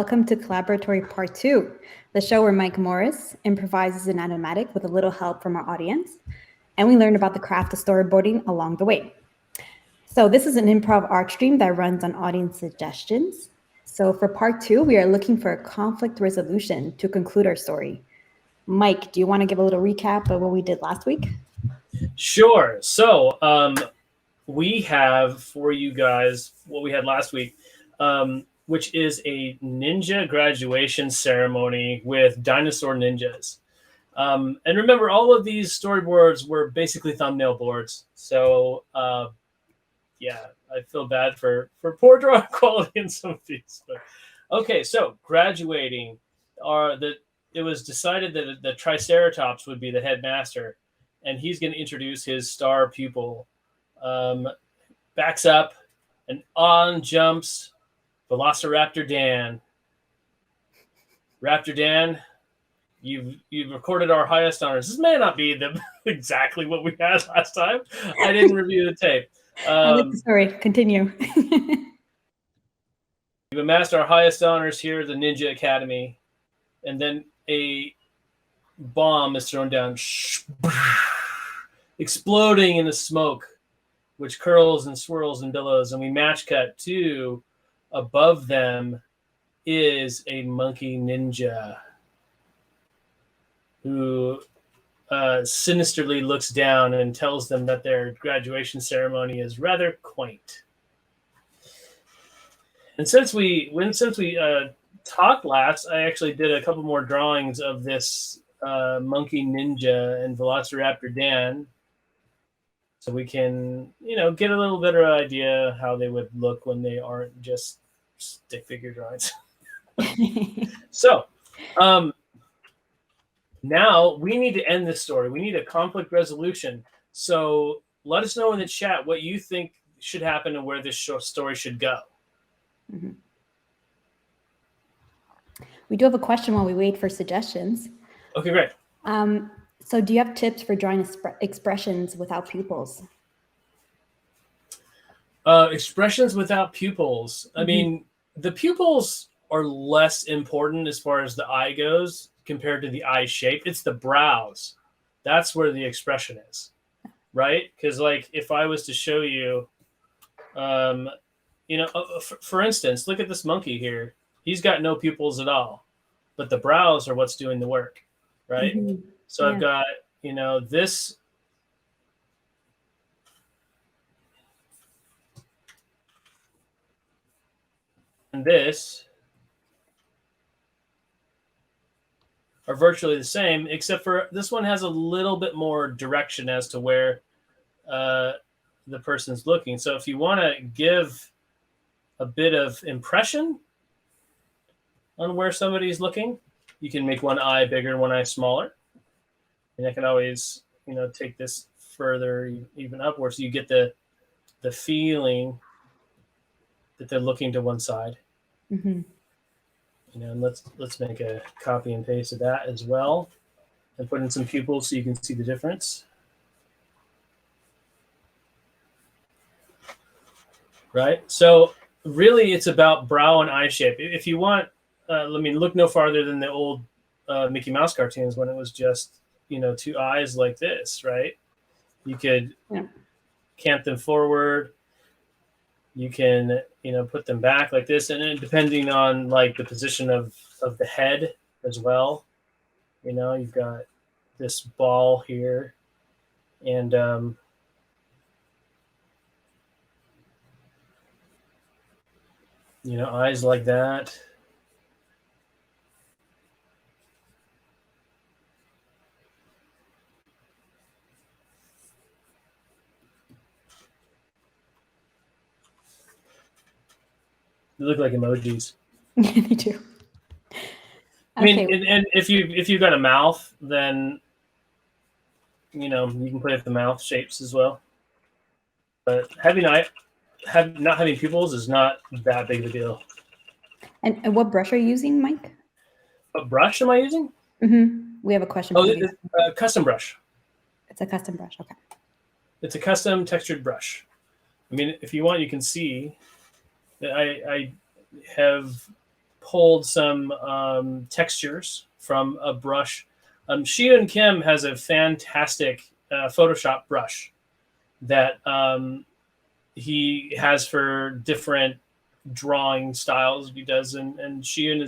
welcome to Collaboratory Part 2, the show where Mike Morris improvises an animatic with a little help from our audience, and we learn about the craft of storyboarding along the way. So this is an improv art stream that runs on audience suggestions. So for Part 2, we are looking for a conflict resolution to conclude our story. Mike, do you want to give a little recap of what we did last week? Sure. So we have for you guys what we had last week, which is a ninja graduation ceremony with Dinosaur-Ninjas. And remember, all of these storyboards were basically thumbnail boards. So yeah, I feel bad for poor drawing quality in some of these. But okay, so graduating it was decided that the Triceratops would be the headmaster, and he's going to introduce his star pupil. Backs up, and on jumps Velociraptor Dan. Raptor Dan, you've recorded our highest honors. This may not be exactly what we had last time. I didn't review the tape. I like the story. Continue. You've amassed our highest honors here at the Ninja Academy, and then a bomb is thrown down, exploding in the smoke, which curls and swirls and billows, and we match cut to above them is a monkey ninja who sinisterly looks down and tells them that their graduation ceremony is rather quaint. And since we talked last, I actually did a couple more drawings of this monkey ninja and Velociraptor Dan, so we can, get a little better idea how they would look when they aren't just stick figure drawings. So, now we need to end this story. We need a conflict resolution. So let us know in the chat what you think should happen and where this story should go. Mm-hmm. We do have a question while we wait for suggestions. Okay, great. So do you have tips for drawing expressions without pupils? Expressions without pupils. I mean, the pupils are less important as far as the eye goes compared to the eye shape. It's the brows. That's where the expression is, right? Because like if I was to show you, for instance, look at this monkey here. He's got no pupils at all, but the brows are what's doing the work, right? Mm-hmm. So yeah. I've got, this. And this are virtually the same, except for this one has a little bit more direction as to where the person's looking. So if you want to give a bit of impression on where somebody's looking, you can make one eye bigger and one eye smaller. And I can always, take this further, even upwards, so you get the feeling that they're looking to one side. Mm-hmm. And let's make a copy and paste of that as well, and put in some pupils so you can see the difference. Right. So really, it's about brow and eye shape. If you want, look no farther than the old Mickey Mouse cartoons when it was just two eyes like this, right? You could cant them forward. You can, put them back like this, and then depending on like the position of the head as well, you've got this ball here, and eyes like that. They look like emojis. Yeah, they do. I mean, and if you've got a mouth, then you can play with the mouth shapes as well. But not having pupils is not that big of a deal. And what brush are you using, Mike? What brush am I using? Mm-hmm. We have a question. Oh, it's a custom brush. It's a custom brush. Okay. It's a custom textured brush. I mean, if you want, you can see that I have pulled some textures from a brush. Shion Kim has a fantastic Photoshop brush that he has for different drawing styles he does, and Shion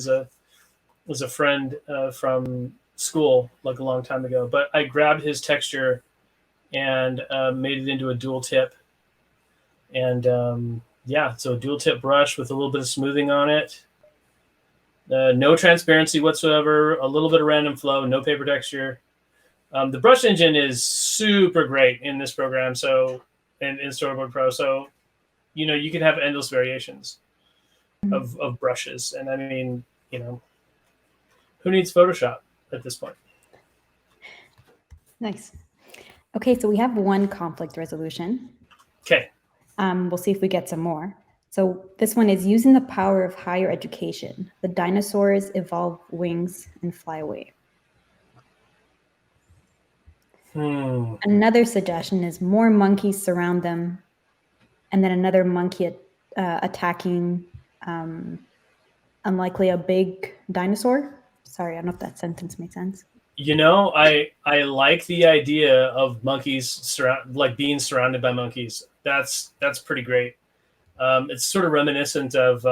was a friend from school like a long time ago. But I grabbed his texture and made it into a dual tip, and yeah, so a dual tip brush with a little bit of smoothing on it. No transparency whatsoever, a little bit of random flow, no paper texture. The brush engine is super great in this program, so in Storyboard Pro. So, you know, you can have endless variations of brushes. And I mean, you know, who needs Photoshop at this point? Nice. Okay, so we have one conflict resolution. Okay. We'll see if we get some more. So this one is using the power of higher education. The dinosaurs evolve wings and fly away. Another suggestion is more monkeys surround them, and then another monkey attacking, unlikely a big dinosaur. Sorry, I don't know if that sentence makes sense. You know, I like the idea of monkeys being surrounded by monkeys. That's pretty great. It's sort of reminiscent of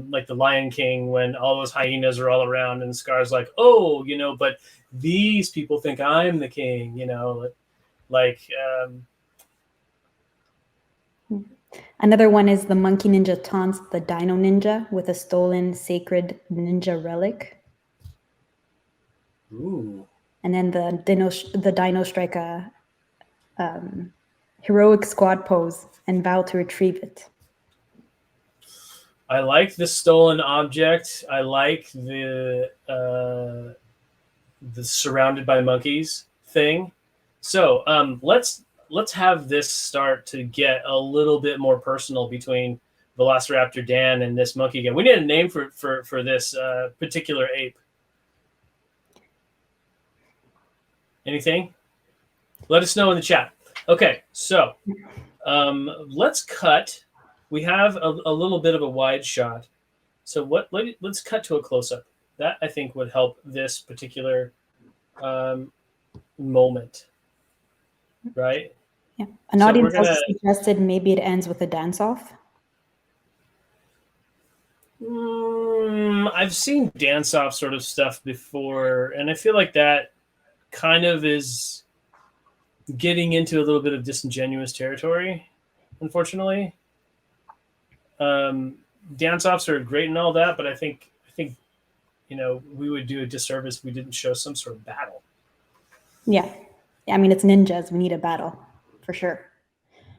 like the Lion King, when all those hyenas are all around and Scar's like, oh, you know, but these people think I'm the king, you know, Another one is the monkey ninja taunts the dino ninja with a stolen sacred ninja relic. Ooh. And then the dino strike a heroic squad pose and vow to retrieve it. I like the stolen object. I like the surrounded by monkeys thing. So let's have this start to get a little bit more personal between Velociraptor Dan and this monkey again. We need a name for this particular ape. Anything? Let us know in the chat. Okay, so let's cut. We have a little bit of a wide shot. So let's cut to a close-up. That, I think, would help this particular moment, right? Yeah. An audience also suggested maybe it ends with a dance-off. I've seen dance-off sort of stuff before, and I feel like that kind of is getting into a little bit of disingenuous territory, unfortunately. Dance-offs are great and all that, but I think you know, we would do a disservice if we didn't show some sort of battle. Yeah. I mean, it's ninjas. We need a battle for sure.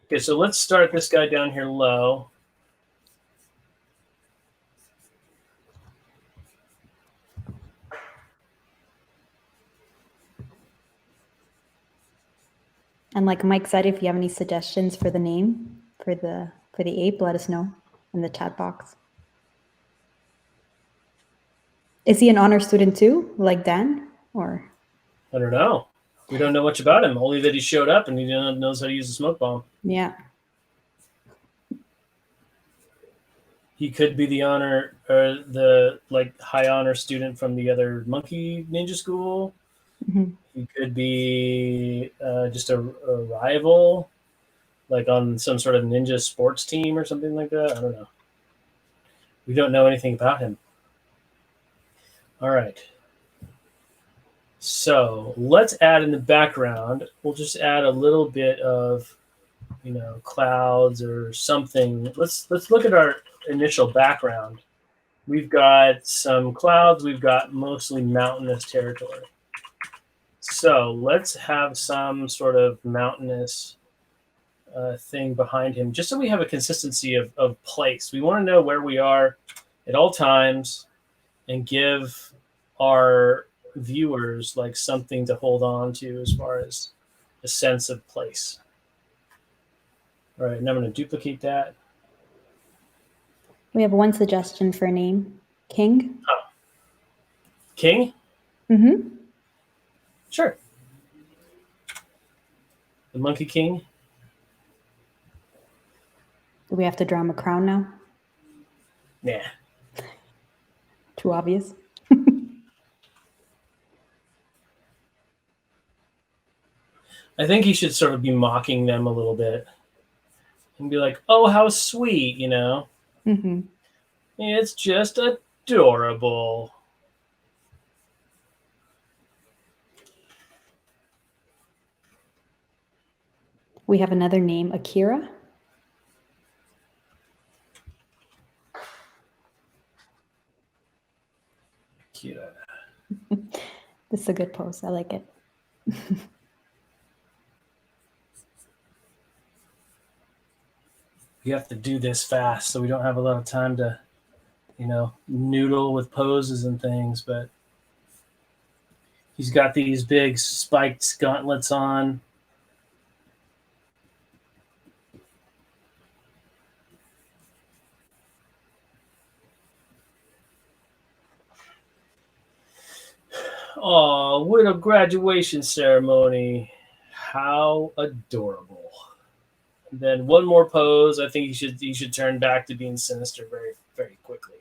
Okay, so let's start this guy down here low. And like Mike said, if you have any suggestions for the name for the ape, let us know in the chat box. Is he an honor student too, like Dan, or? I don't know. We don't know much about him, only that he showed up and he knows how to use a smoke bomb. Yeah. He could be the honor or the high honor student from the other monkey ninja school. Mm-hmm. He could be just a rival, like on some sort of ninja sports team or something like that. I don't know. We don't know anything about him. All right. So let's add in the background. We'll just add a little bit of, you know, clouds or something. Let's look at our initial background. We've got some clouds. We've got mostly mountainous territory. So let's have some sort of mountainous thing behind him, just so we have a consistency of place. We want to know where we are at all times and give our viewers like something to hold on to as far as a sense of place. All right, and I'm going to duplicate that. We have one suggestion for a name. King? Oh. King? Mm-hmm. Sure. The Monkey King. Do we have to draw him a crown now? Nah. Too obvious. I think he should sort of be mocking them a little bit and be like, "Oh, how sweet," you know? Mm-hmm. It's just adorable. We have another name, Akira. Cute. This is a good pose. I like it. You have to do this fast, so we don't have a lot of time to, noodle with poses and things. But he's got these big spiked gauntlets on. Oh, what a graduation ceremony. How adorable. And then one more pose. I think he should turn back to being sinister very, very quickly.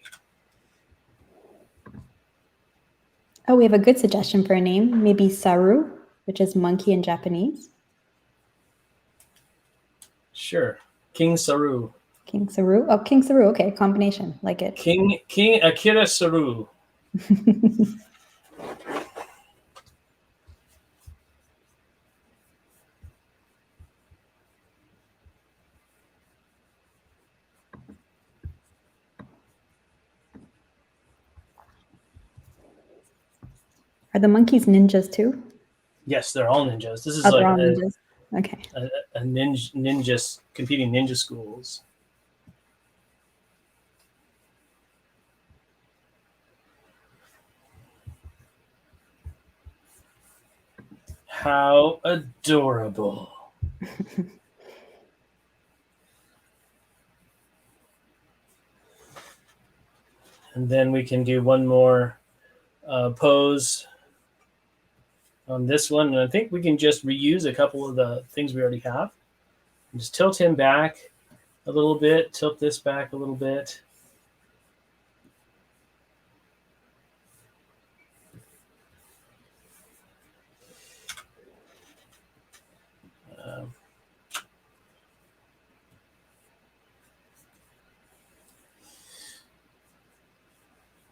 Oh, we have a good suggestion for a name. Maybe Saru, which is monkey in Japanese. Sure. King Saru. King Saru. Oh, King Saru. Okay, combination. Like it. King Akira Saru. Are the monkeys ninjas too? Yes, they're all ninjas. This is they're like all ninjas. Okay. a ninja competing ninja schools. How adorable. And then we can do one more pose on this one. And I think we can just reuse a couple of the things we already have. And just tilt him back a little bit, tilt this back a little bit.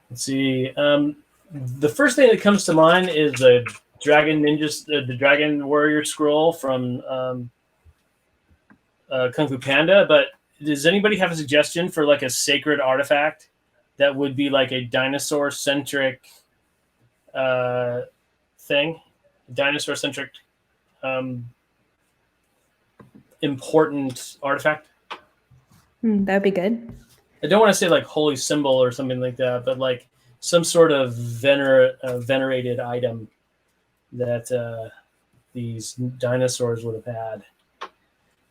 Let's see. The first thing that comes to mind is the Dragon Ninja, the Dragon Warrior scroll from Kung Fu Panda. But does anybody have a suggestion for like a sacred artifact that would be like a dinosaur-centric thing? Dinosaur-centric important artifact? That would be good. I don't want to say like holy symbol or something like that, but like some sort of venerated item that these dinosaurs would have had.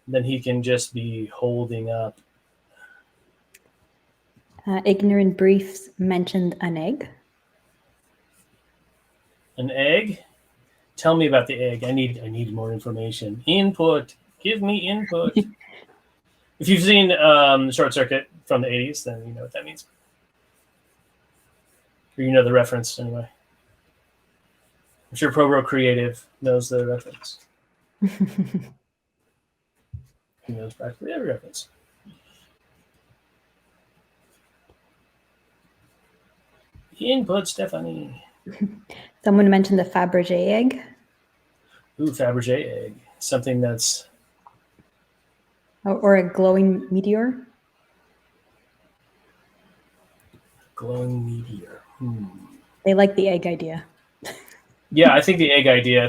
Then he can just be holding up. Ignorant Briefs mentioned an egg. An egg? Tell me about the egg. I need more information. Input. Give me input. If you've seen Short Circuit from the 80s, then you know what that means. Or you know the reference anyway. I'm sure ProBro Creative knows the reference. He knows practically every reference. Input, Stephanie. Someone mentioned the Fabergé egg. Ooh, Fabergé egg. Something that's... Or a glowing meteor. Glowing meteor. They like the egg idea. Yeah, I think the egg idea.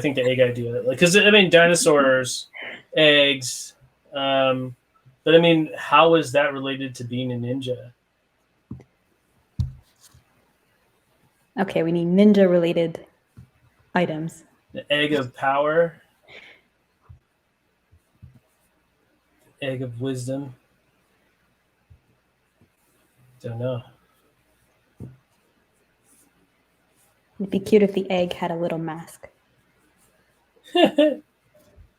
Because, I mean, dinosaurs, eggs. But, I mean, how is that related to being a ninja? Okay, we need ninja-related items. The egg of power. Egg of wisdom. Don't know. It'd be cute if the egg had a little mask.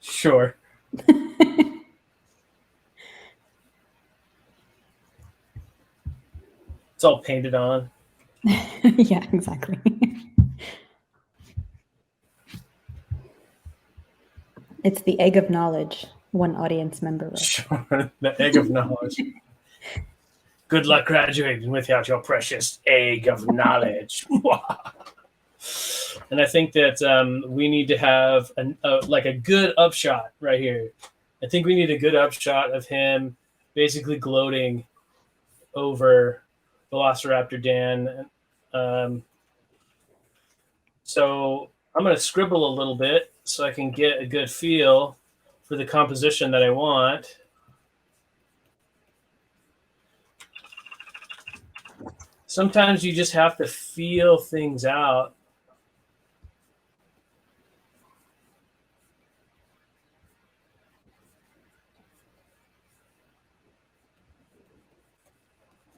Sure. It's all painted on. Yeah, exactly. It's the egg of knowledge, one audience member wrote. Sure, the egg of knowledge. Good luck graduating without your precious egg of knowledge. And I think that we need to have like a good upshot right here. I think we need a good upshot of him basically gloating over Velociraptor Dan. So I'm going to scribble a little bit so I can get a good feel for the composition that I want. Sometimes you just have to feel things out.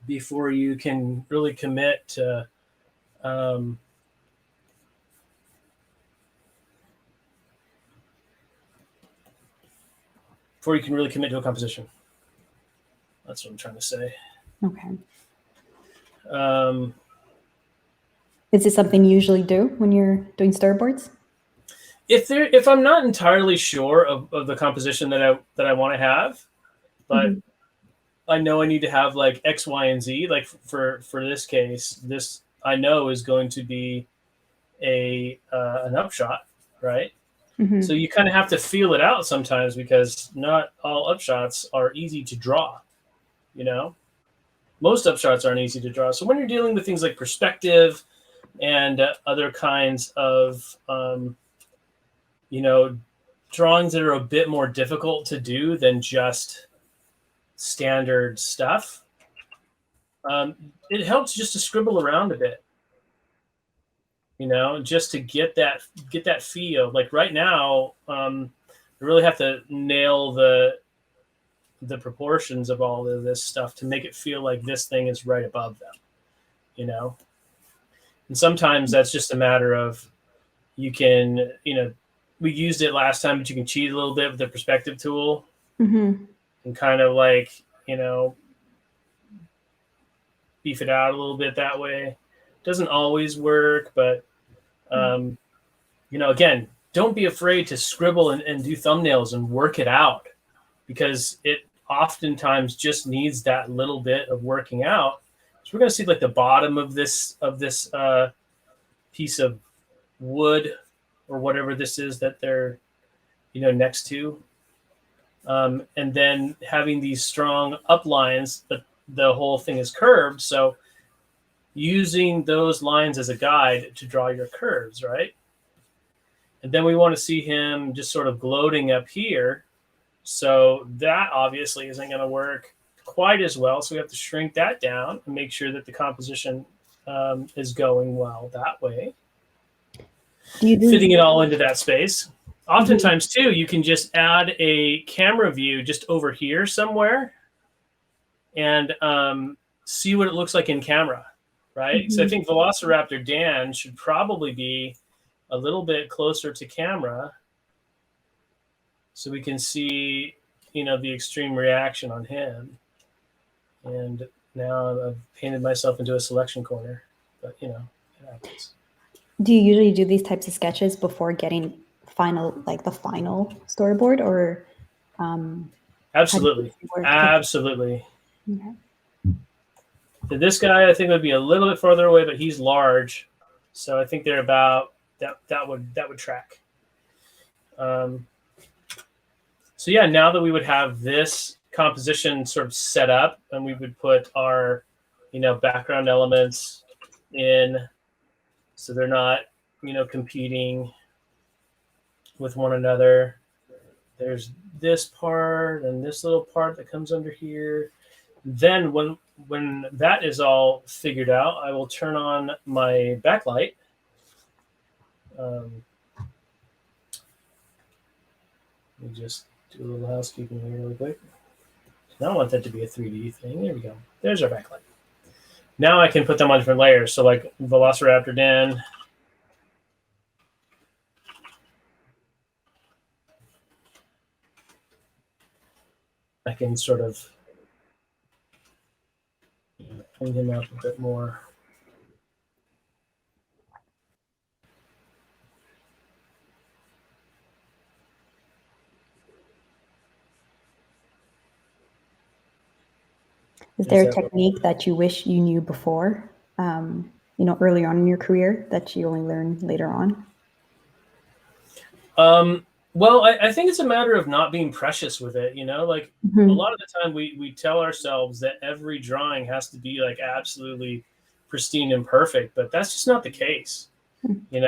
Before you can really commit to before you can really commit to a composition. That's what I'm trying to say. Okay. Um, Is this something you usually do when you're doing storyboards? if I'm not entirely sure of the composition that I want to have, but I know I need to have like X, Y, and Z. Like for this case, this I know is going to be an upshot, right? So you kind of have to feel it out sometimes because not all upshots are easy to draw. You know, most upshots aren't easy to draw. So when you're dealing with things like perspective and other kinds of drawings that are a bit more difficult to do than just standard stuff, it helps just to scribble around a bit, just to get that feel. Like right now, I really have to nail the proportions of all of this stuff to make it feel like this thing is right above them, and sometimes that's just a matter of we used it last time, but you can cheat a little bit with the perspective tool and kind of like beef it out a little bit that way. Doesn't always work, but again, don't be afraid to scribble and do thumbnails and work it out, because it oftentimes just needs that little bit of working out. So we're going to see like the bottom of this piece of wood or whatever this is that they're next to, and then having these strong up lines. The whole thing is curved, so using those lines as a guide to draw your curves, right? And then we want to see him just sort of gloating up here. So that obviously isn't going to work quite as well. So we have to shrink that down and make sure that the composition is going well that way. Fitting it all into that space. Oftentimes, too, you can just add a camera view just over here somewhere and see what it looks like in camera, right? So I think Velociraptor Dan should probably be a little bit closer to camera so we can see, the extreme reaction on him. And now I've painted myself into a selection corner, but, it happens. Do you usually do these types of sketches before getting the final storyboard, or? Absolutely. Absolutely. Okay. This guy, I think, would be a little bit farther away, but he's large. So I think they're about that would track. So yeah, now that we would have this composition sort of set up, and we would put our, background elements in, so they're not, competing with one another. There's this part and this little part that comes under here. Then when that is all figured out, I will turn on my backlight. Let me just do a little housekeeping here really quick. Now I want that to be a 3D thing. There we go. There's our backlight. Now I can put them on different layers. So like Velociraptor Dan. I can sort of clean him up a bit more. Is there a technique that you wish you knew before, earlier on in your career that you only learned later on? Well, I think it's a matter of not being precious with it, like Mm-hmm. a lot of the time we tell ourselves that every drawing has to be like absolutely pristine and perfect, but that's just not the case, And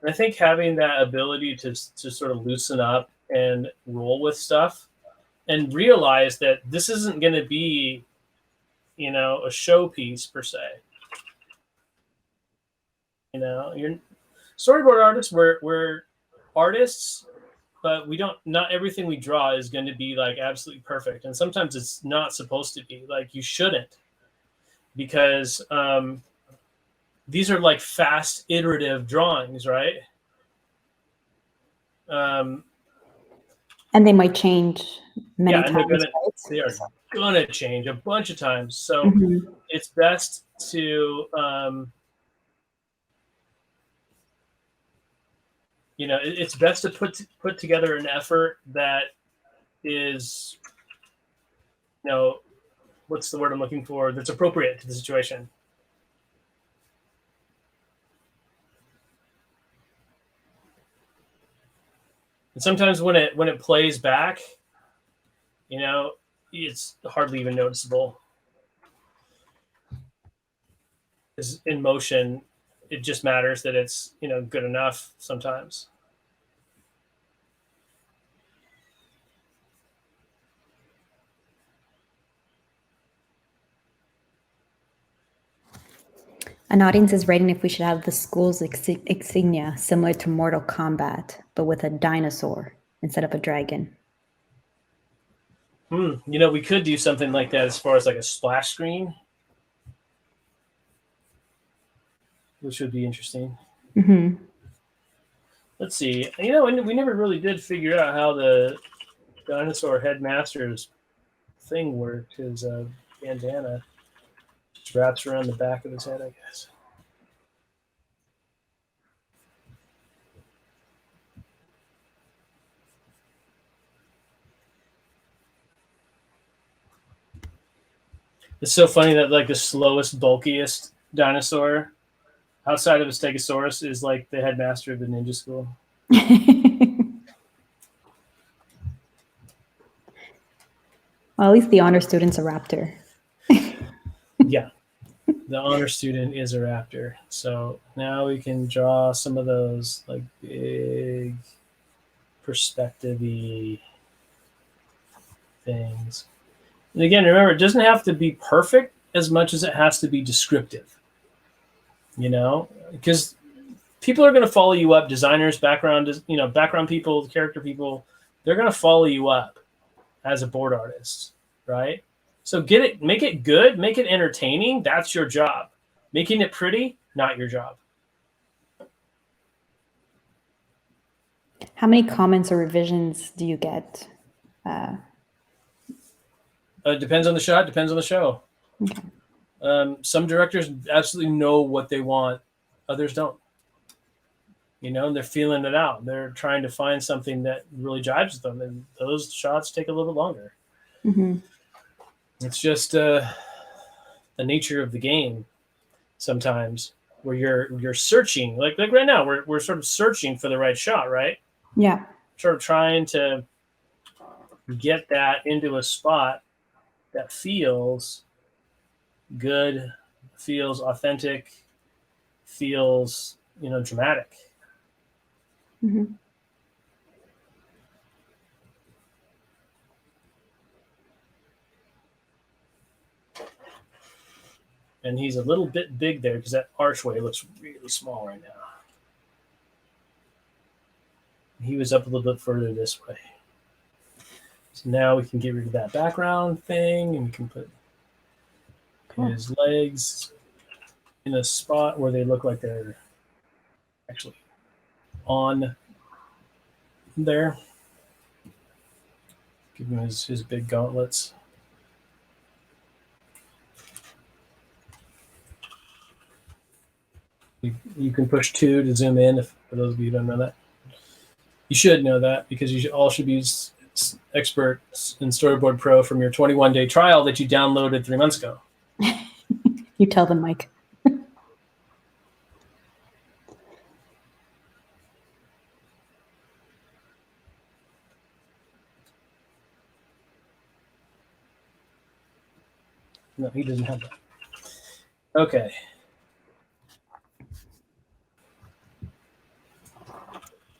I think having that ability to sort of loosen up and roll with stuff and realize that this isn't going to be, a showpiece per se. You're storyboard artists, we're artists, but not everything we draw is going to be like absolutely perfect, and sometimes it's not supposed to be. Like, you shouldn't, because these are like fast iterative drawings, right? And they might change many times. They are gonna change a bunch of times, so Mm-hmm. it's best to it's best to put together an effort that is, what's the word I'm looking for, that's appropriate to the situation. And sometimes when it plays back, it's hardly even noticeable. Because in motion, it just matters that it's good enough sometimes. An audience is writing if we should have the school's insignia similar to Mortal Kombat, but with a dinosaur instead of a dragon. We could do something like that as far as like a splash screen, which would be interesting. Mm-hmm. Let's see. We never really did figure out how the dinosaur headmaster's thing worked. His bandana just wraps around the back of his head, I guess. It's so funny that like the slowest, bulkiest dinosaur outside of a Stegosaurus is like the headmaster of the ninja school. Well, at least the honor student's a raptor. Yeah, the honor student is a raptor. So now we can draw some of those like big perspective-y things. And again, remember, it doesn't have to be perfect as much as it has to be descriptive. Because people are going to follow you up. Designers, background people, character people, they're going to follow you up as a board artist, right? So make it good, make it entertaining. That's your job. Making it pretty, not your job. How many comments or revisions do you get? Depends on the shot, depends on the show. Okay. Some directors absolutely know what they want. Others don't. They're feeling it out. They're trying to find something that really jives with them, and those shots take a little bit longer. Mm-hmm. It's just the nature of the game. Sometimes where you're searching, like right now, we're sort of searching for the right shot, right? Yeah. Sort of trying to get that into a spot that feels good, feels authentic, feels dramatic. Mm-hmm. And he's a little bit big there because that archway looks really small right now. He was up a little bit further this way. So now we can get rid of that background thing, and we can put his legs in a spot where they look like they're actually on there. Give him his big gauntlets. You can push 2 to zoom in, for those of you who don't know that. You should know that, because you all should be expert in Storyboard Pro from your 21-day trial that you downloaded 3 months ago. You tell them, Mike. No, he doesn't have that. Okay.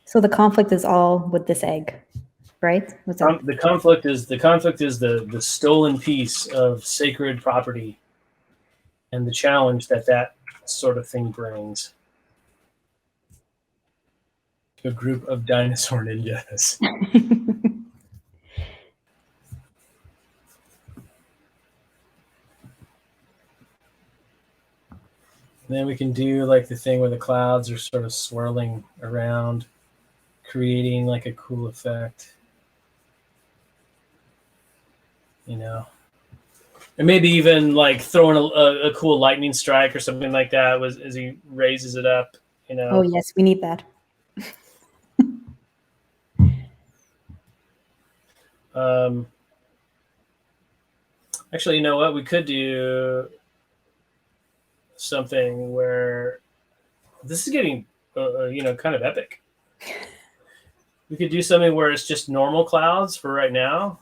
So the conflict is all with this egg, right? Was that... The conflict is the stolen piece of sacred property, and the challenge that sort of thing brings to a group of dinosaur ninjas. And then we can do like the thing where the clouds are sort of swirling around, creating like a cool effect. You know, and maybe even like throwing a cool lightning strike or something like that as he raises it up. You know. Oh yes, we need that. Actually, you know what? We could do something where this is getting, kind of epic. We could do something where it's just normal clouds for right now,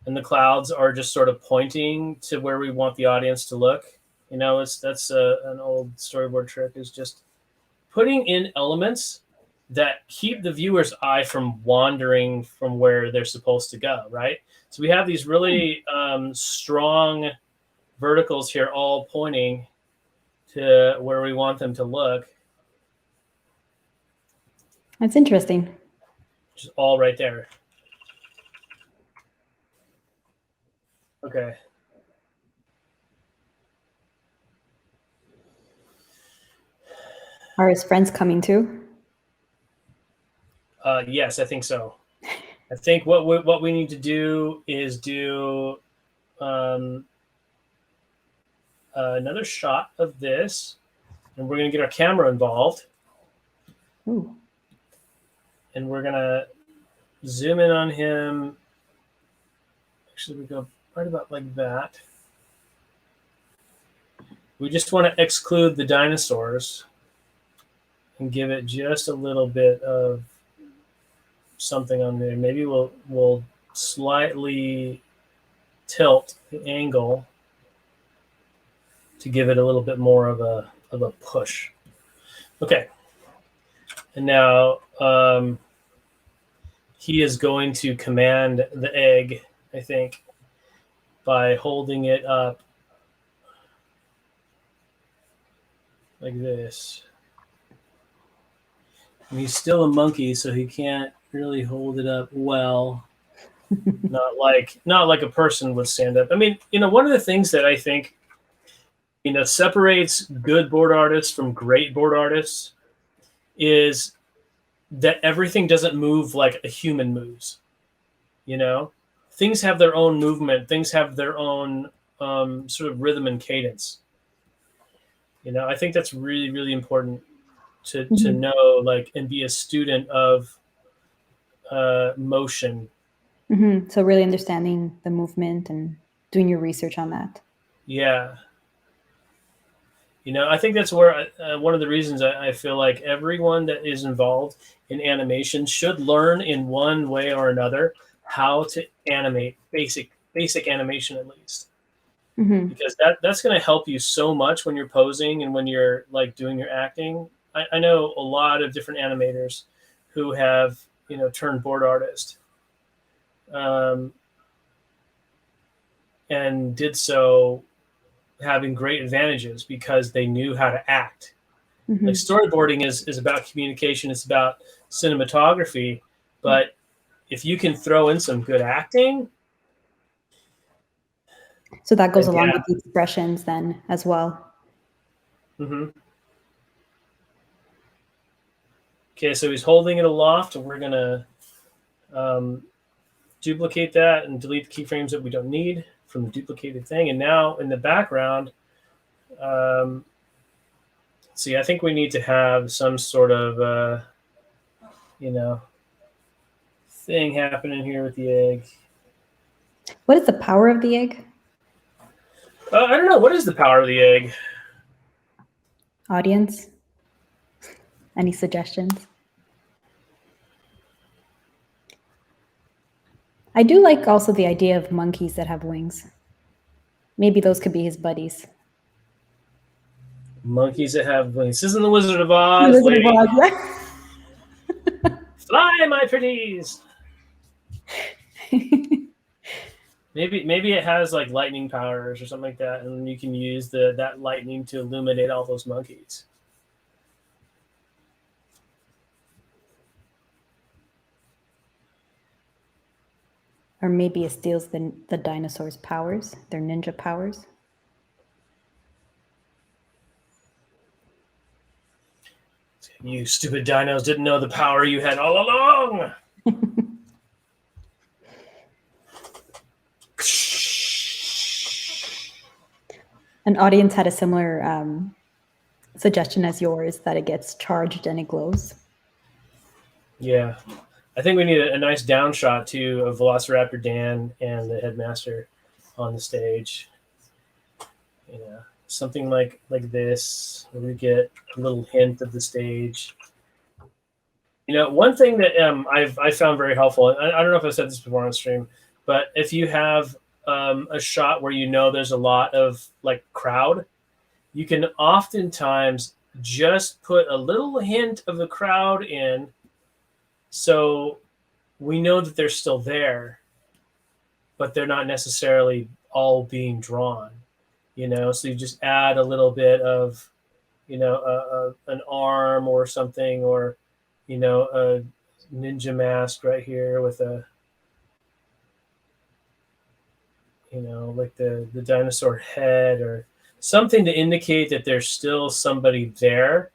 and the clouds are just sort of pointing to where we want the audience to look. You know, that's an old storyboard trick, is just putting in elements that keep the viewer's eye from wandering from where they're supposed to go, right? So we have these really strong verticals here all pointing to where we want them to look. That's interesting. Which is all right there. Okay. Are his friends coming too? Yes, I think so. I think what we need to do is do another shot of this, and we're going to get our camera involved. Ooh. And we're going to zoom in on him. Actually, we go right about like that. We just want to exclude the dinosaurs and give it just a little bit of something on there. Maybe we'll slightly tilt the angle to give it a little bit more of a push. Okay. And now he is going to command the egg, I think, by holding it up like this. And he's still a monkey, so he can't really hold it up well. not like a person would stand up. I mean, one of the things that I think, separates good board artists from great board artists is that everything doesn't move like a human moves. Things have their own movement. Things have their own sort of rhythm and cadence. I think that's really, really important to know, like, and be a student of motion. Mm-hmm. So really understanding the movement and doing your research on that. Yeah. I think that's where one of the reasons I feel like everyone that is involved in animation should learn in one way or another how to animate, basic animation at least. Mm-hmm. Because that's going to help you so much when you're posing and when you're like doing your acting. I know a lot of different animators who have, turned board artist, and did so having great advantages because they knew how to act. Mm-hmm. Like storyboarding is about communication, it's about cinematography, but if you can throw in some good acting. So that goes along with the expressions then as well. Mm-hmm. Okay, so he's holding it aloft, and we're going to duplicate that and delete the keyframes that we don't need from the duplicated thing. And now in the background, see, I think we need to have some sort of, thing happening here with the egg. What is the power of the egg? I don't know. What is the power of the egg? Audience? Any suggestions? I do like also the idea of monkeys that have wings. Maybe those could be his buddies. Monkeys that have wings. This isn't the Wizard of Oz, Wizard lady. of Oz, yeah. Fly, my pretties. Maybe it has like lightning powers or something like that, and you can use that lightning to illuminate all those monkeys. Or maybe it steals the dinosaurs' powers, their ninja powers. You stupid dinos didn't know the power you had all along. An audience had a similar suggestion as yours, that it gets charged and it glows. Yeah. I think we need a nice down shot too of Velociraptor Dan and the headmaster on the stage. You know, something like this, where we get a little hint of the stage. You know, one thing that I found very helpful, and I don't know if I've said this before on stream, but if you have a shot where you know there's a lot of like crowd, you can oftentimes just put a little hint of the crowd in, so we know that they're still there, but they're not necessarily all being drawn. You know, so you just add a little bit of, you know, an arm or something, or, you know, a ninja mask right here with a, you know, like the dinosaur head or something to indicate that there's still somebody there,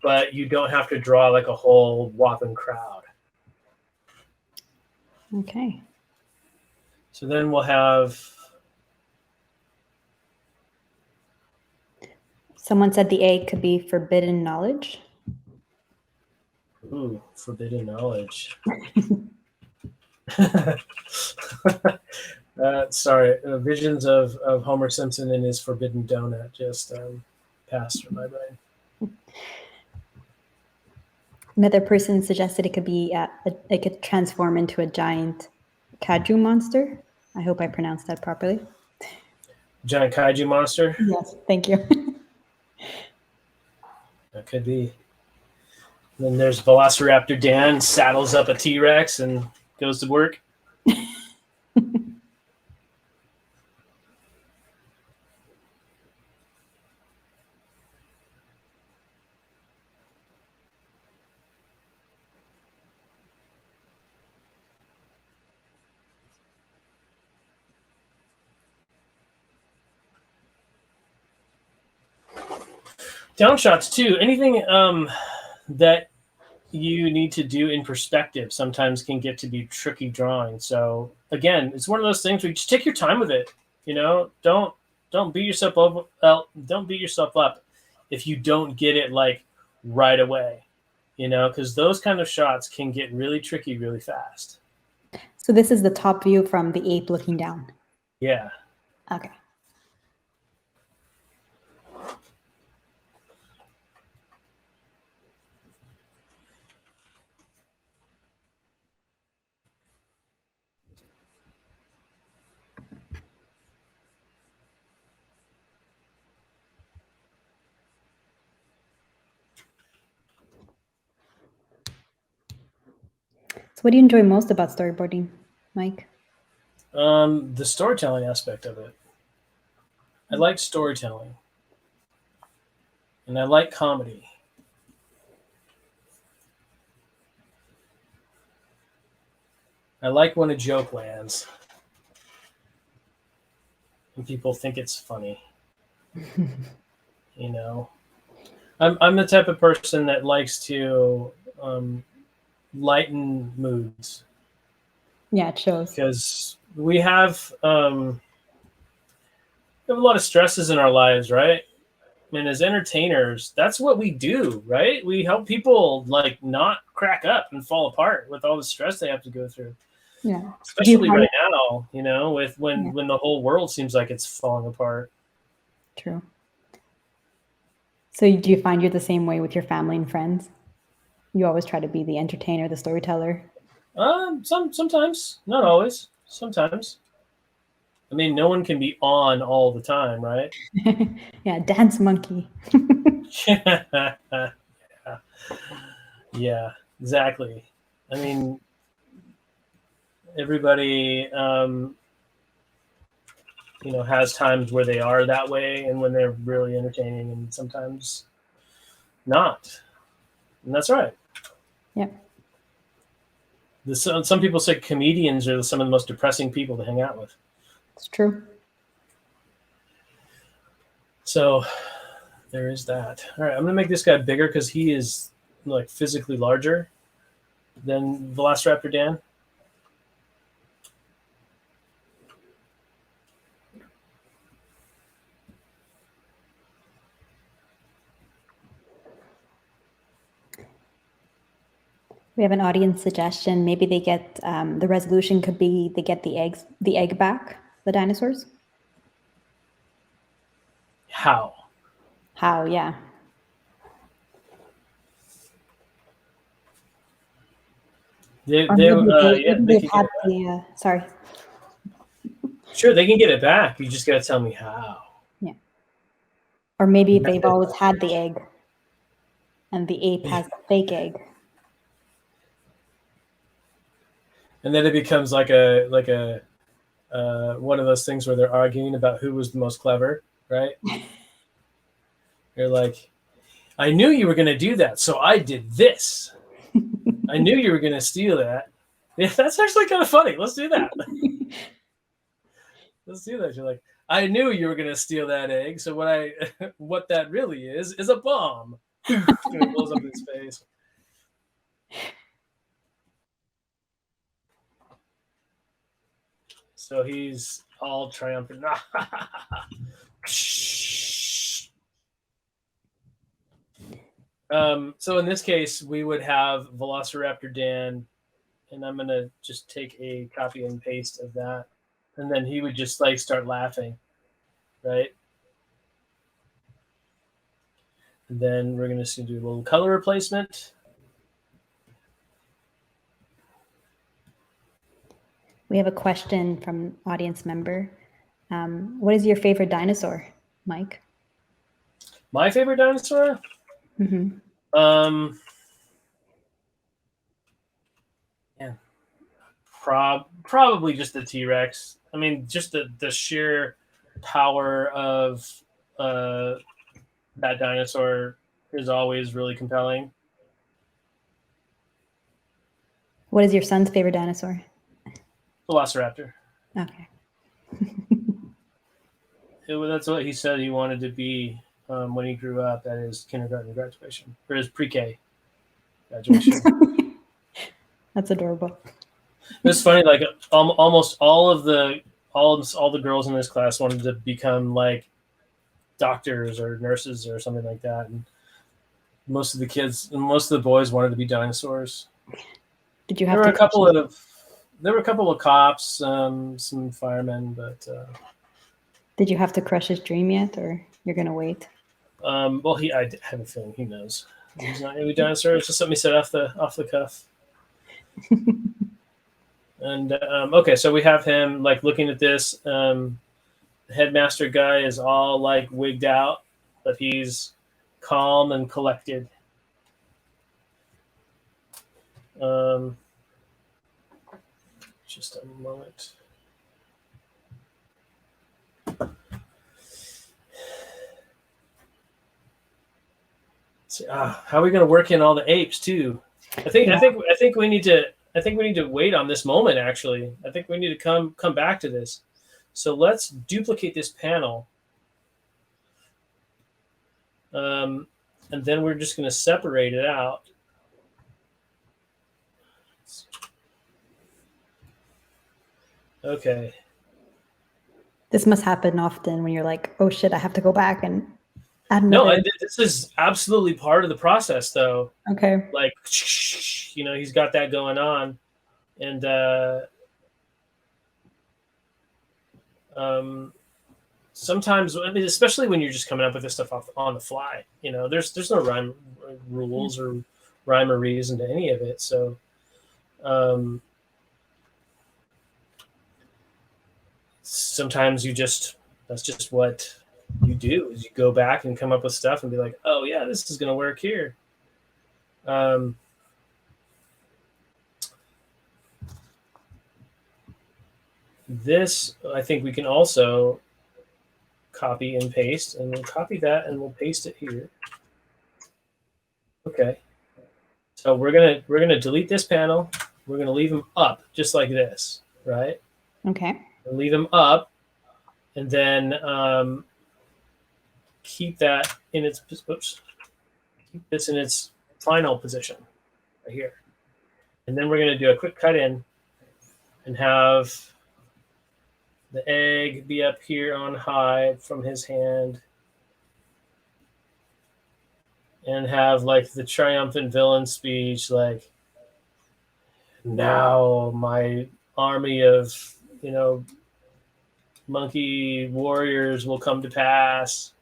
but you don't have to draw like a whole whopping crowd. Okay. So then we'll have... Someone said the egg could be forbidden knowledge. Ooh, forbidden knowledge. Sorry, visions of Homer Simpson and his forbidden donut just passed through my brain. Another person suggested it could be, it could transform into a giant kaiju monster. I hope I pronounced that properly. Giant kaiju monster? Yes, thank you. That could be. And then there's Velociraptor Dan, saddles up a T-Rex and goes to work. Downshots too. Anything that you need to do in perspective sometimes can get to be tricky drawing. So again, it's one of those things where you just take your time with it. You know, don't beat yourself up. Don't beat yourself up if you don't get it like right away. You know, because those kind of shots can get really tricky really fast. So this is the top view from the ape looking down. Yeah. Okay. So what do you enjoy most about storyboarding, Mike? The storytelling aspect of it. I like storytelling. And I like comedy. I like when a joke lands and people think it's funny. You know, I'm the type of person that likes to lighten moods. Yeah, it shows. Because we have a lot of stresses in our lives, right? and as entertainers, that's what we do, right? We help people like not crack up and fall apart with all the stress they have to go through. Yeah. Especially right now, you know, with when the whole world seems like it's falling apart. True. So do you find you're the same way with your family and friends? You always try to be the entertainer, the storyteller? Sometimes, not always. Sometimes. I mean, no one can be on all the time, right? Yeah, dance monkey. yeah. Yeah, exactly. I mean, everybody, you know, has times where they are that way and when they're really entertaining, and sometimes not. And that's right. Yeah. Some people say comedians are some of the most depressing people to hang out with. It's true. So there is that. All right, I'm going to make this guy bigger because he is like physically larger than Velociraptor Dan. We have an audience suggestion. Maybe they get the resolution could be they get the egg back, the dinosaurs. How? How? Yeah. They can get it back. Sorry. Sure, they can get it back. You just got to tell me how. Yeah. Or maybe they've always had the egg, and the ape has a fake egg. And then it becomes like a one of those things where they're arguing about who was the most clever, right? You're like, I knew you were going to do that, so I did this. I knew you were going to steal that. Yeah, that's actually kind of funny. Let's do that. Let's do that. You're like, I knew you were going to steal that egg, so what that really is a bomb. It blows up in his face. So he's all triumphant. So in this case, we would have Velociraptor Dan, and I'm going to just take a copy and paste of that. And then he would just like start laughing, right? And then we're going to do a little color replacement. We have a question from audience member. What is your favorite dinosaur, Mike? My favorite dinosaur? Mm-hmm. Yeah, probably just the T-Rex. I mean, just the sheer power of that dinosaur is always really compelling. What is your son's favorite dinosaur? Velociraptor. Okay. That's what he said he wanted to be when he grew up at his kindergarten graduation, or his pre-K graduation. That's adorable. It's funny, like almost all the girls in this class wanted to become like doctors or nurses or something like that, and most of the boys wanted to be dinosaurs. Did you have? There were a couple of cops, some firemen, but. Did you have to crush his dream yet, or you're gonna wait? Well, I have a feeling he knows he's not gonna be dinosaur. It's just something he said off the cuff. And okay, so we have him like looking at this. The headmaster guy is all like wigged out, but he's calm and collected. Just a moment. How are we going to work in all the apes too? I think we need to wait on this moment. Actually, I think we need to come back to this. So let's duplicate this panel, and then we're just going to separate it out. Okay. This must happen often when you're like, oh shit, I have to go back and No, Another. this is absolutely part of the process, though. Okay. Like, he's got that going on, and sometimes, I mean, especially when you're just coming up with this stuff on the fly, there's no rhyme rules or rhyme or reason to any of it. So, sometimes that's just what you do is you go back and come up with stuff and be like, oh yeah, this is going to work here. This, I think we can also copy and paste, and we'll copy that and we'll paste it here. Okay. So we're gonna delete this panel. We're gonna leave them up just like this, right? Okay. We'll leave them up, and then keep that in its keep this in its final position right here, and then we're gonna do a quick cut in and have the egg be up here on high from his hand, and have like the triumphant villain speech, like, now my army of monkey warriors will come to pass.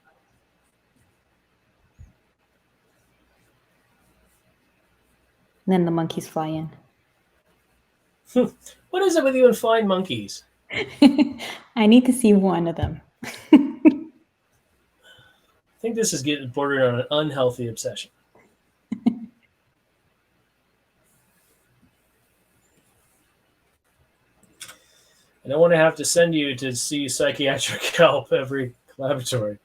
And then the monkeys fly in. What is it with you and flying monkeys? I need to see one of them. I think this is getting bordered on an unhealthy obsession. I don't want to have to send you to see psychiatric help every collaboratory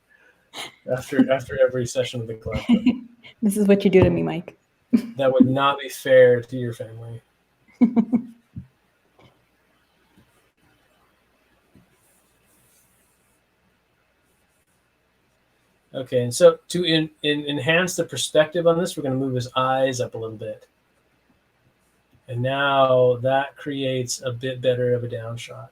after every session of the collaboratory. This is what you do to me, Mike. That would not be fair to your family. Okay, and so to enhance the perspective on this, we're going to move his eyes up a little bit. And now that creates a bit better of a down shot.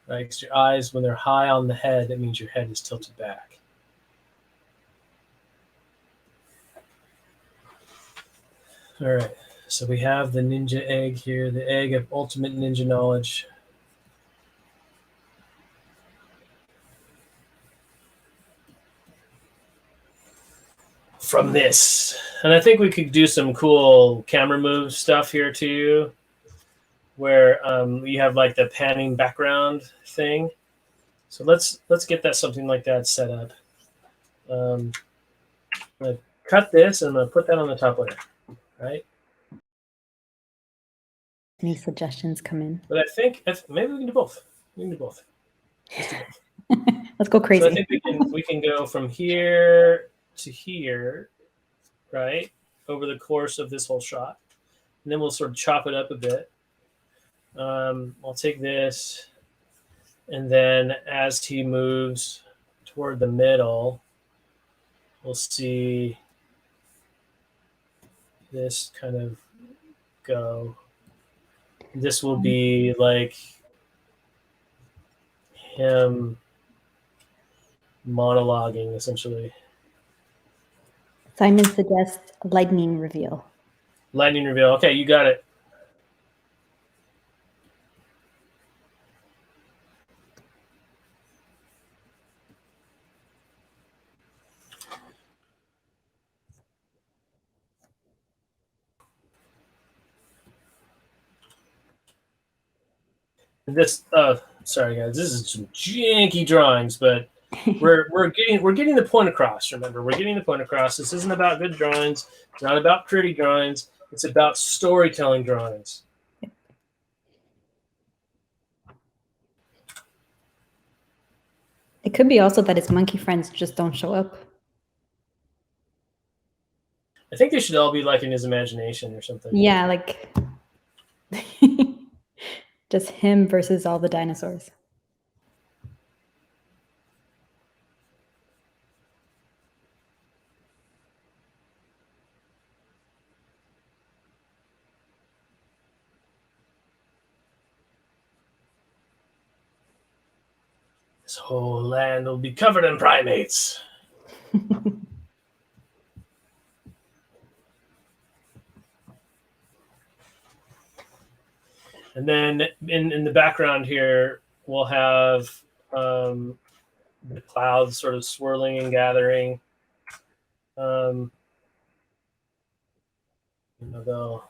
Right? Because your eyes, when they're high on the head, that means your head is tilted back. All right, so we have the ninja egg here, the egg of ultimate ninja knowledge. From this. And I think we could do some cool camera move stuff here too, where you have like the panning background thing. So let's get that something like that set up. I'm gonna cut this and I'm gonna put that on the top layer, right? Any suggestions come in? But I think maybe we can do both. We can do both. Let's do both. Let's go crazy. So I think we can go from here to here, right, over the course of this whole shot, and then we'll sort of chop it up a bit. I'll take this, and then as he moves toward the middle, we'll see this kind of go. This will be like him monologuing, essentially. Simon suggests lightning reveal. Lightning reveal. Okay, you got it. This sorry guys, this is some janky drawings, but we're getting the point across. Remember, we're getting the point across. This isn't about good drawings. It's not about pretty drawings. It's about storytelling drawings. It could be also that his monkey friends just don't show up. I think they should all be like in his imagination or something. Yeah, like just him versus all the dinosaurs. This whole land will be covered in primates. And then in the background here, we'll have the clouds sort of swirling and gathering. You know, they'll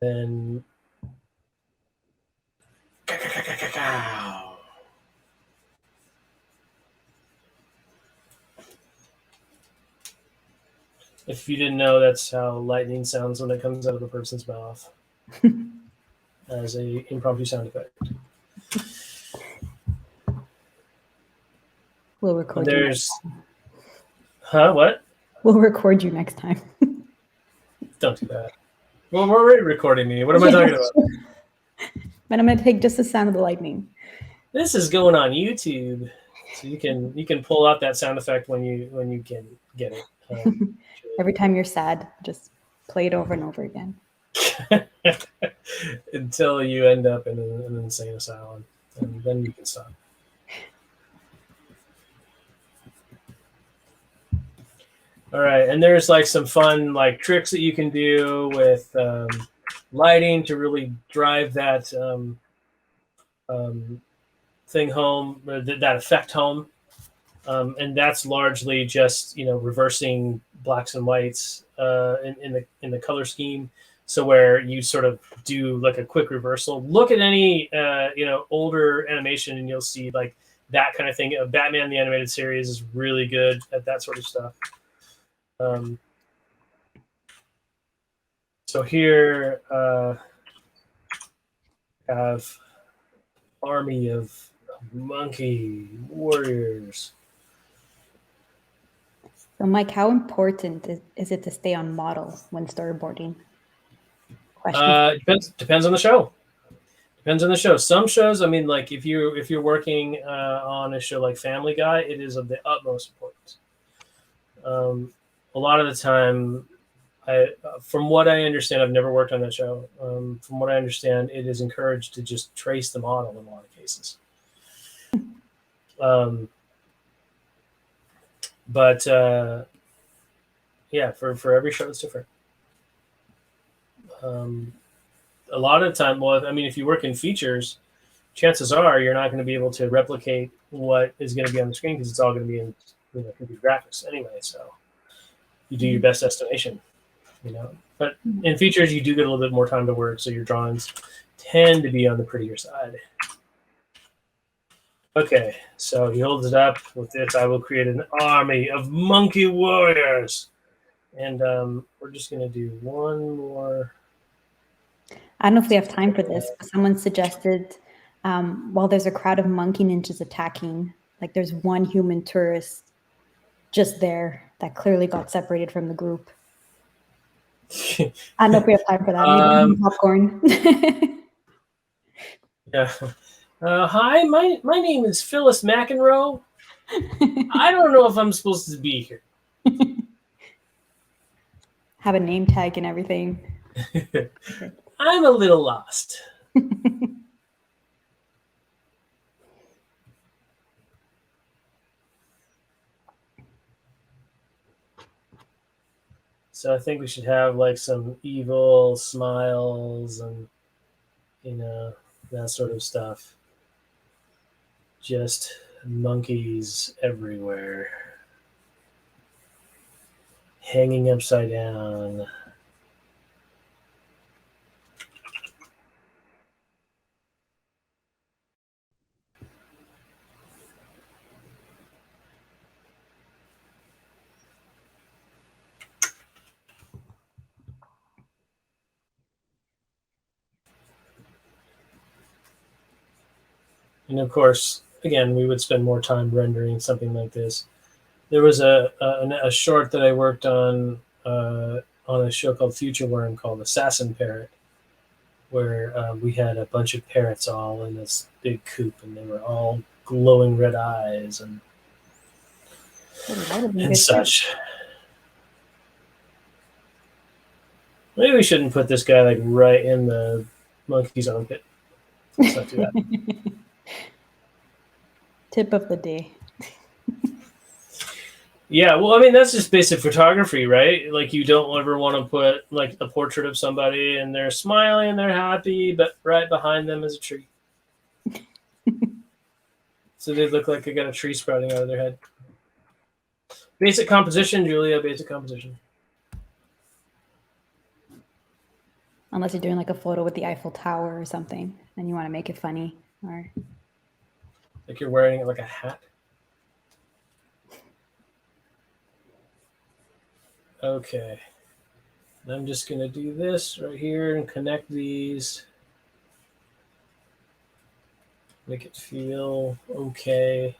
then if you didn't know, that's how lightning sounds when it comes out of a person's mouth as a impromptu sound effect. We'll record you next time. What? We'll record you next time. Don't do that. Well, we're already recording me. What am I talking about? But I'm going to take just the sound of the lightning. This is going on YouTube, so you can pull out that sound effect when you can get it. Every time you're sad, just play it over and over again. Until you end up in an insane asylum, and then you can stop. All right, and there's like some fun like tricks that you can do with lighting to really drive that thing home, or that effect home. And that's largely just reversing blacks and whites in the color scheme. So where you sort of do like a quick reversal. Look at any older animation, and you'll see like that kind of thing. Batman the Animated Series is really good at that sort of stuff. So here have army of monkey warriors. So, Mike, how important is it to stay on model when storyboarding? Depends on the show. Depends on the show. Some shows, I mean, like if you're working on a show like Family Guy, it is of the utmost importance. A lot of the time, from what I understand, I've never worked on that show. From what I understand, it is encouraged to just trace the model in a lot of cases. But yeah, for every show it's different. A lot of the time, well, I mean, if you work in features, chances are you're not going to be able to replicate what is going to be on the screen because it's all going to be in computer graphics anyway. So you do your best estimation, But in features, you do get a little bit more time to work, so your drawings tend to be on the prettier side. Okay, so he holds it up. With this, I will create an army of monkey warriors. And we're just going to do one more. I don't know if we have time for this, but someone suggested while there's a crowd of monkey ninjas attacking, like there's one human tourist just there that clearly got separated from the group. I don't know if we have time for that. Maybe popcorn. Yeah. Hi, my name is Phyllis McEnroe. I don't know if I'm supposed to be here. Have a name tag and everything. Okay. I'm a little lost. So I think we should have like some evil smiles and that sort of stuff. Just monkeys everywhere, hanging upside down. And of course, again, we would spend more time rendering something like this. There was a short that I worked on a show called Future Worm called Assassin Parrot, where we had a bunch of parrots all in this big coop, and they were all glowing red eyes and such. Maybe we shouldn't put this guy like right in the monkey's armpit. Let's not do that. Tip of the day. Yeah, well, I mean, that's just basic photography, right? Like, you don't ever want to put like a portrait of somebody and they're smiling, they're happy, but right behind them is a tree. So they look like they got a tree sprouting out of their head. Basic composition, Julia, basic composition. Unless you're doing like a photo with the Eiffel Tower or something, and you want to make it funny, or like you're wearing it like a hat. Okay. I'm just going to do this right here and connect these. Make it feel okay.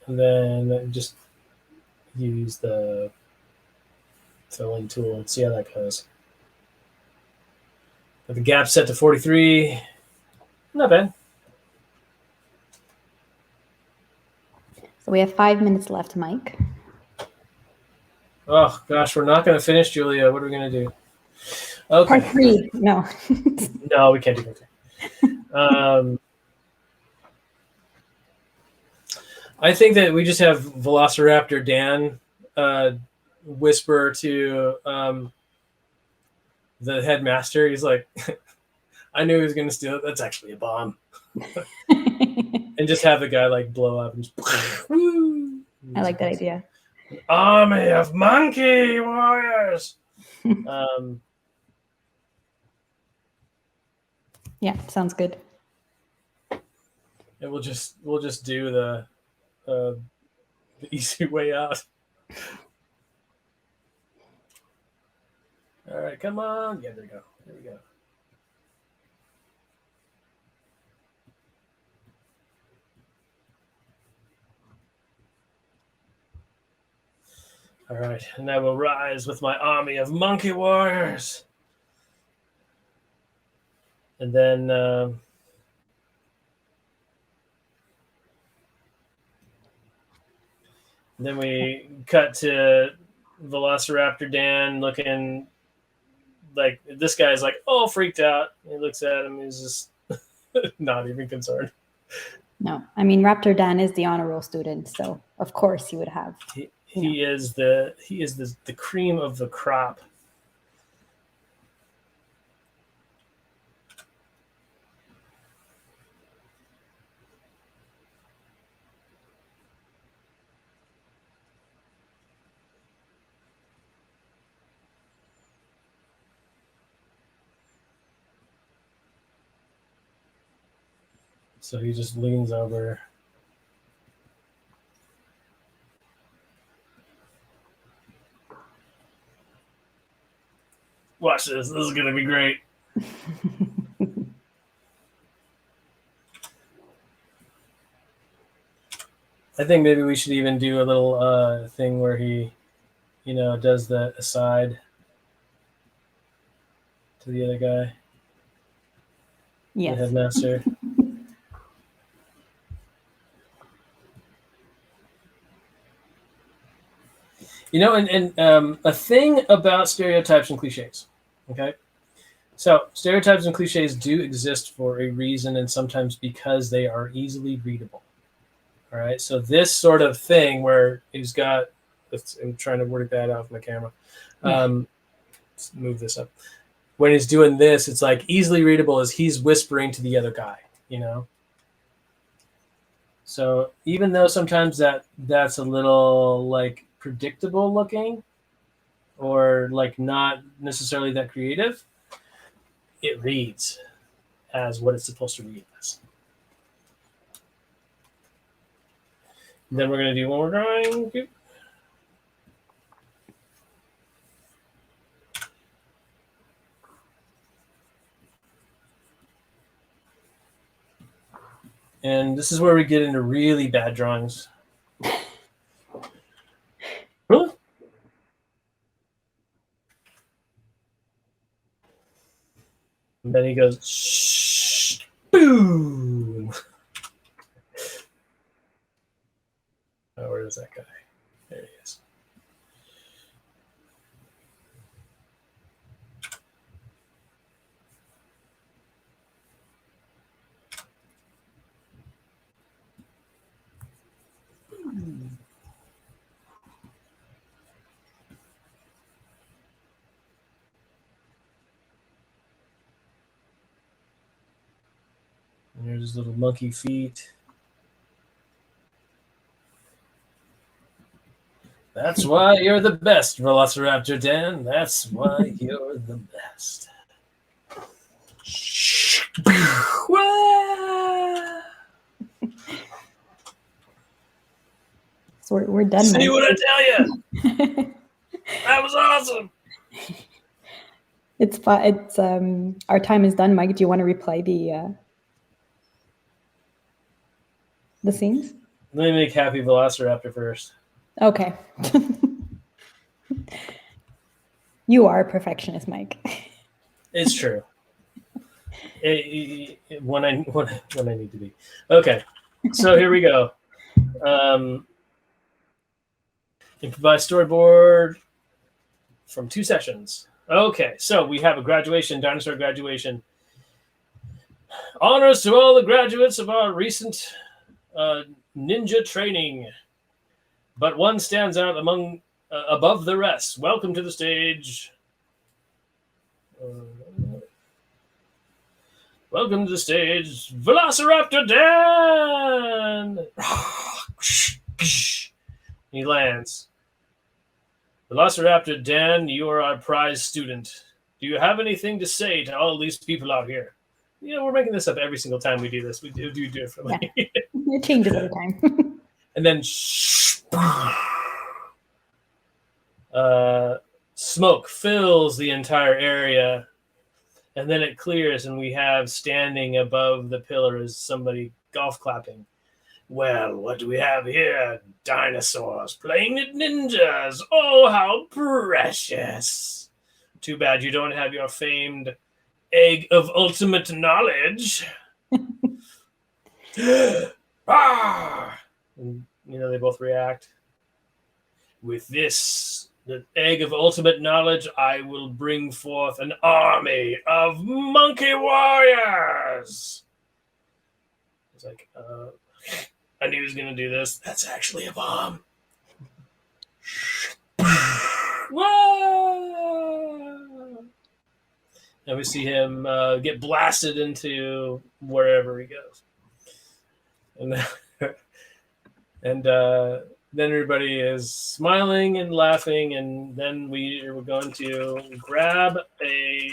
And then just use the fill-in tool and see how that goes. But the gap set to 43. Not bad. So we have 5 minutes left, Mike. Oh, gosh, we're not going to finish, Julia. What are we going to do? Okay. Part 3. No. No, we can't do that. I think that we just have Velociraptor Dan whisper to the headmaster. He's like, I knew he was going to steal it. That's actually a bomb. And just have the guy like blow up. And just, woo. I like that idea. Army of monkey warriors. Yeah, sounds good. And we'll just do the easy way out. All right, come on. Yeah, there we go. There we go. All right, and I will rise with my army of monkey warriors. And then we cut to Velociraptor Dan looking like this guy's like, oh, freaked out. He looks at him. He's just not even concerned. No, I mean, Raptor Dan is the honor roll student, so of course he would have. He is the cream of the crop. So he just leans over. Watch this. This is going to be great. I think maybe we should even do a little thing where he, does the aside to the other guy. Yes. The headmaster. And a thing about stereotypes and cliches, okay? So stereotypes and cliches do exist for a reason, and sometimes because they are easily readable. All right, so this sort of thing where he's got, I'm trying to work that out with my camera. Let's move this up. When he's doing this, it's like easily readable as he's whispering to the other guy, So even though sometimes that's a little like predictable looking or like not necessarily that creative, it reads as what it's supposed to read as. And then we're going to do one more drawing. And this is where we get into really bad drawings. Really? And then he goes, shh, boom. that guy? There he is. And there's his little monkey feet. That's why you're the best, Velociraptor Dan. That's why you're the best. So we're done. See Mike. what I tell you? That was awesome. It's our time is done. Mike, do you want to replay the scenes? Let me make Happy Velociraptor first. Okay. You are a perfectionist, Mike. It's true. When I need to be. Okay, so here we go. Improvise storyboard from 2 sessions. Okay, so we have a graduation, dinosaur graduation. Honors to all the graduates of our recent ninja training, but one stands out among above the rest. Welcome to the stage. Welcome to the stage, Velociraptor Dan. He lands. Velociraptor Dan, you are our prize student. Do you have anything to say to all these people out here? You know, we're making this up every single time we do this. We do differently. Yeah. It changes every time. And then smoke fills the entire area, and then it clears, and we have standing above the pillar is somebody golf clapping. Well, what do we have here? Dinosaurs playing at ninjas. Oh, how precious. Too bad you don't have your famed egg of ultimate knowledge. Ah! And, you know, they both react. With this, the egg of ultimate knowledge, I will bring forth an army of monkey warriors. It's like, I knew he was going to do this. That's actually a bomb. Whoa! And we see him get blasted into wherever he goes. And then everybody is smiling and laughing, and then we're going to grab a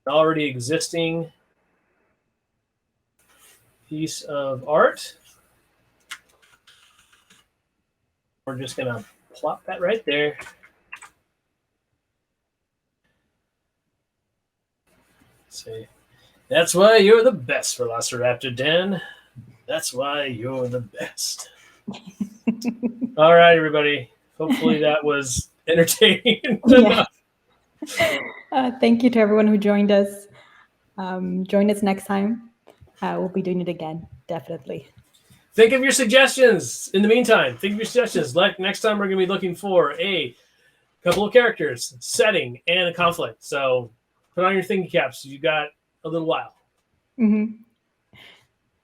already existing piece of art. We're just going to plop that right there. Let's see. That's why you're the best, Velociraptor Dan. That's why you're the best. All right, everybody. Hopefully that was entertaining enough. Thank you to everyone who joined us. Join us next time. We'll be doing it again, definitely. Think of your suggestions. In the meantime, think of your suggestions. Like next time, we're going to be looking for a couple of characters, setting, and a conflict. So put on your thinking caps. You got a little while. Mm-hmm.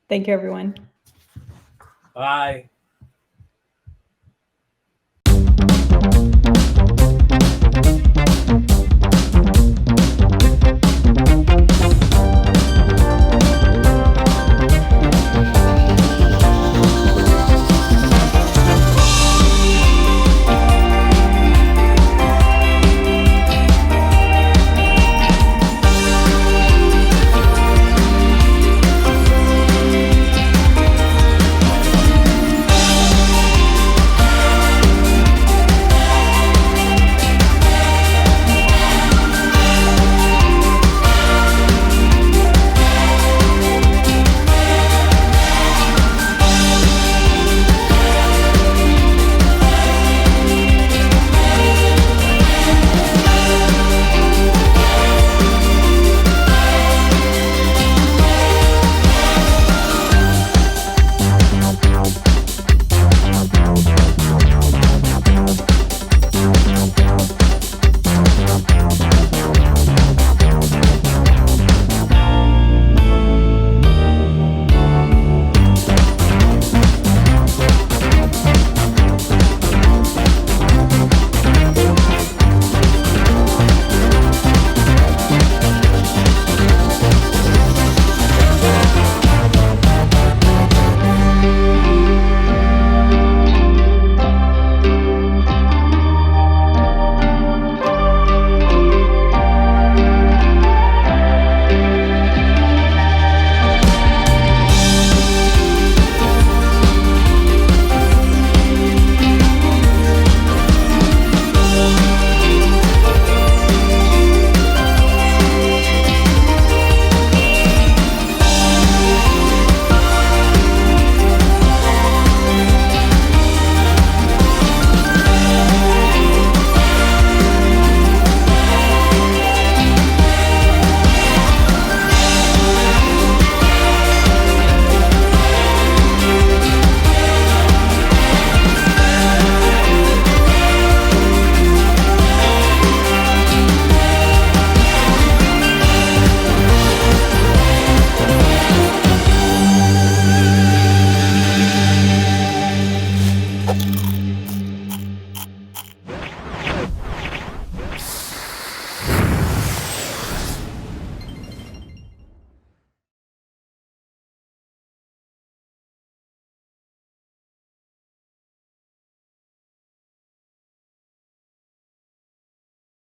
Thank you, everyone. Bye.